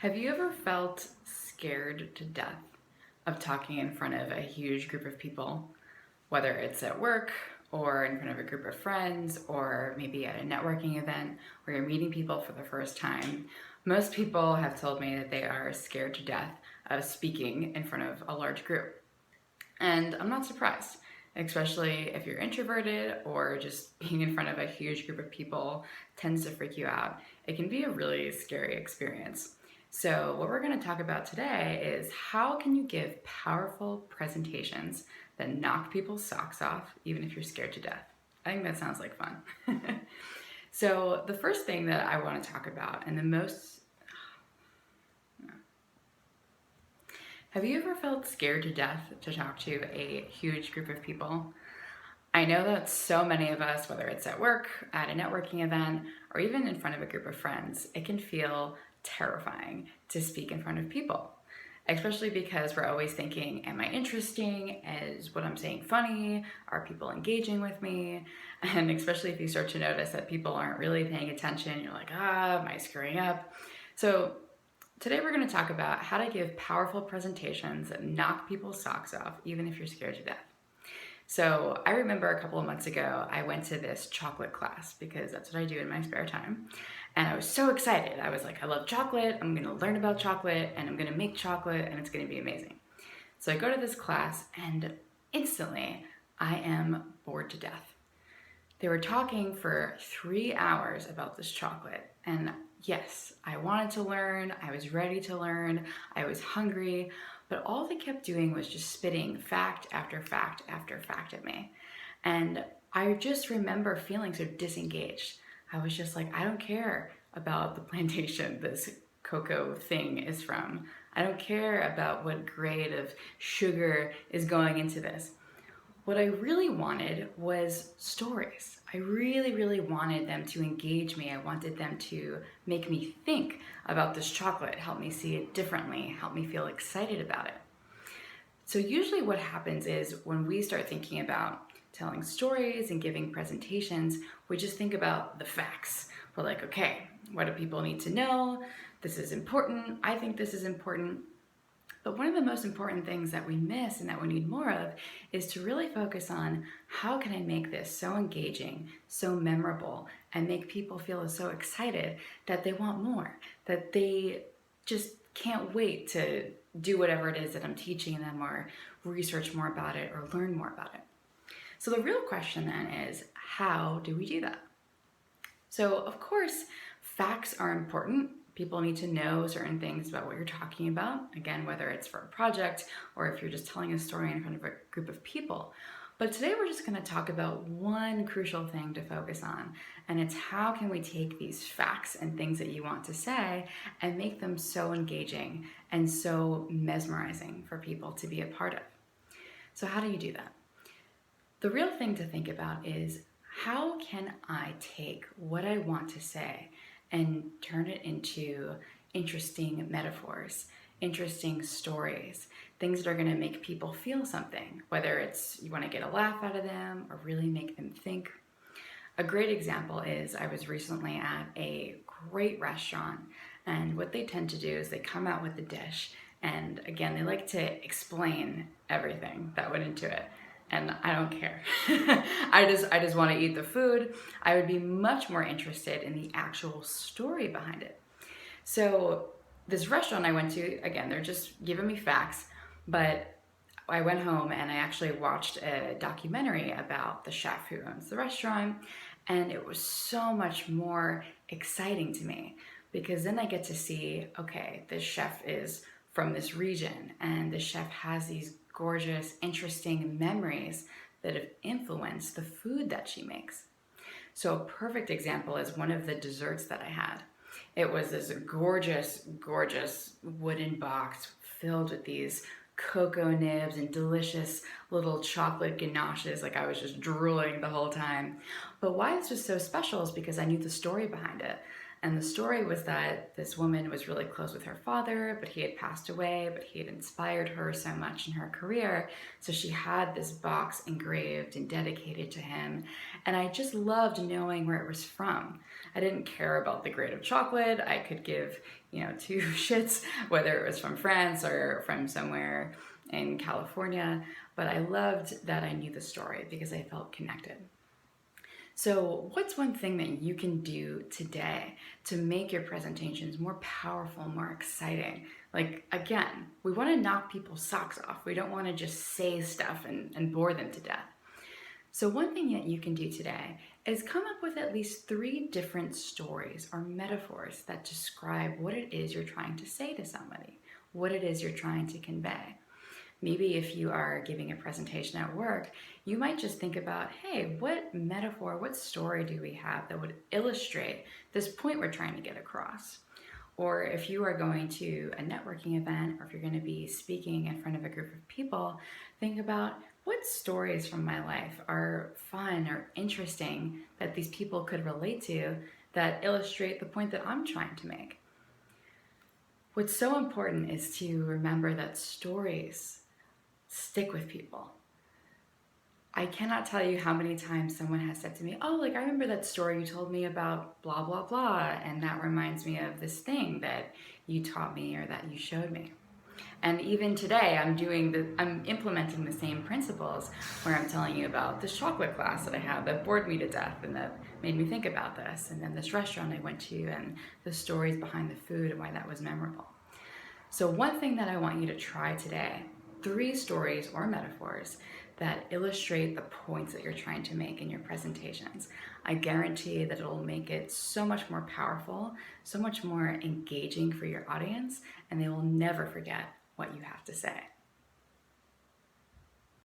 Have you ever felt scared to death of talking in front of a huge group of people, whether it's at work or in front of a group of friends or maybe at a networking event where you're meeting people for the first time? Most people have told me that they are scared to death of speaking in front of a large group. And I'm not surprised, especially if you're introverted or just being in front of a huge group of people tends to freak you out. It can be a really scary experience. So, what we're going to talk about today is how can you give powerful presentations that knock people's socks off, even if you're scared to death. I think that sounds like fun. So, the first thing that I want to talk about, and the most have you ever felt scared to death to talk to a huge group of people? I know that so many of us, whether it's at work, at a networking event, or even in front of a group of friends, it can feel terrifying to speak in front of people. Especially because we're always thinking, am I interesting? Is what I'm saying funny? Are people engaging with me? And especially if you start to notice that people aren't really paying attention, you're like, am I screwing up? So today we're going to talk about how to give powerful presentations that knock people's socks off, even if you're scared to death. So I remember a couple of months ago, I went to this chocolate class because that's what I do in my spare time. And I was so excited. I was like, I love chocolate. I'm going to learn about chocolate and I'm going to make chocolate and it's going to be amazing. So I go to this class and instantly I am bored to death. They were talking for 3 hours about this chocolate. And yes, I wanted to learn. I was ready to learn. I was hungry. But all they kept doing was just spitting fact after fact after fact at me. And I just remember feeling so disengaged. I was just like, I don't care about the plantation this cocoa thing is from. I don't care about what grade of sugar is going into this. What I really wanted was stories. I really, really wanted them to engage me. I wanted them to make me think about this chocolate, help me see it differently, help me feel excited about it. So usually what happens is when we start thinking about telling stories and giving presentations, we just think about the facts. We're like, okay, what do people need to know? This is important. I think this is important. But one of the most important things that we miss and that we need more of is to really focus on how can I make this so engaging, so memorable, and make people feel so excited that they want more, that they just can't wait to do whatever it is that I'm teaching them or research more about it or learn more about it. So the real question then is, how do we do that? So of course, facts are important. People need to know certain things about what you're talking about. Again, whether it's for a project or if you're just telling a story in front of a group of people. But today we're just going to talk about one crucial thing to focus on, and it's how can we take these facts and things that you want to say and make them so engaging and so mesmerizing for people to be a part of. So how do you do that? The real thing to think about is how can I take what I want to say and turn it into interesting metaphors, interesting stories, things that are going to make people feel something, whether it's you want to get a laugh out of them or really make them think. A great example is I was recently at a great restaurant, and what they tend to do is they come out with a dish, and again, they like to explain everything that went into it. And I don't care. I just want to eat the food. I would be much more interested in the actual story behind it. So this restaurant I went to, again, they're just giving me facts, but I went home and I actually watched a documentary about the chef who owns the restaurant, and it was so much more exciting to me because then I get to see, okay, this chef is from this region and the chef has these gorgeous, interesting memories that have influenced the food that she makes. So a perfect example is one of the desserts that I had. It was this gorgeous, gorgeous wooden box filled with these cocoa nibs and delicious little chocolate ganaches. Like I was just drooling the whole time. But why this was so special is because I knew the story behind it. And the story was that this woman was really close with her father, but he had passed away, but he had inspired her so much in her career. So she had this box engraved and dedicated to him. And I just loved knowing where it was from. I didn't care about the grade of chocolate. I could give, two shits whether it was from France or from somewhere in California. But I loved that I knew the story because I felt connected. So what's one thing that you can do today to make your presentations more powerful, more exciting? Like, again, we want to knock people's socks off. We don't want to just say stuff and bore them to death. So one thing that you can do today is come up with at least 3 different stories or metaphors that describe what it is you're trying to say to somebody, what it is you're trying to convey. Maybe if you are giving a presentation at work, you might just think about, hey, what metaphor, what story do we have that would illustrate this point we're trying to get across? Or if you are going to a networking event, or if you're going to be speaking in front of a group of people, think about what stories from my life are fun or interesting that these people could relate to that illustrate the point that I'm trying to make. What's so important is to remember that stories stick with people. I cannot tell you how many times someone has said to me, oh, I remember that story you told me about blah, blah, blah, and that reminds me of this thing that you taught me or that you showed me. And even today, I'm implementing the same principles where I'm telling you about this chocolate class that I had that bored me to death and that made me think about this, and then this restaurant I went to and the stories behind the food and why that was memorable. So one thing that I want you to try today, 3 stories or metaphors that illustrate the points that you're trying to make in your presentations. I guarantee that it'll make it so much more powerful, so much more engaging for your audience, and they will never forget what you have to say.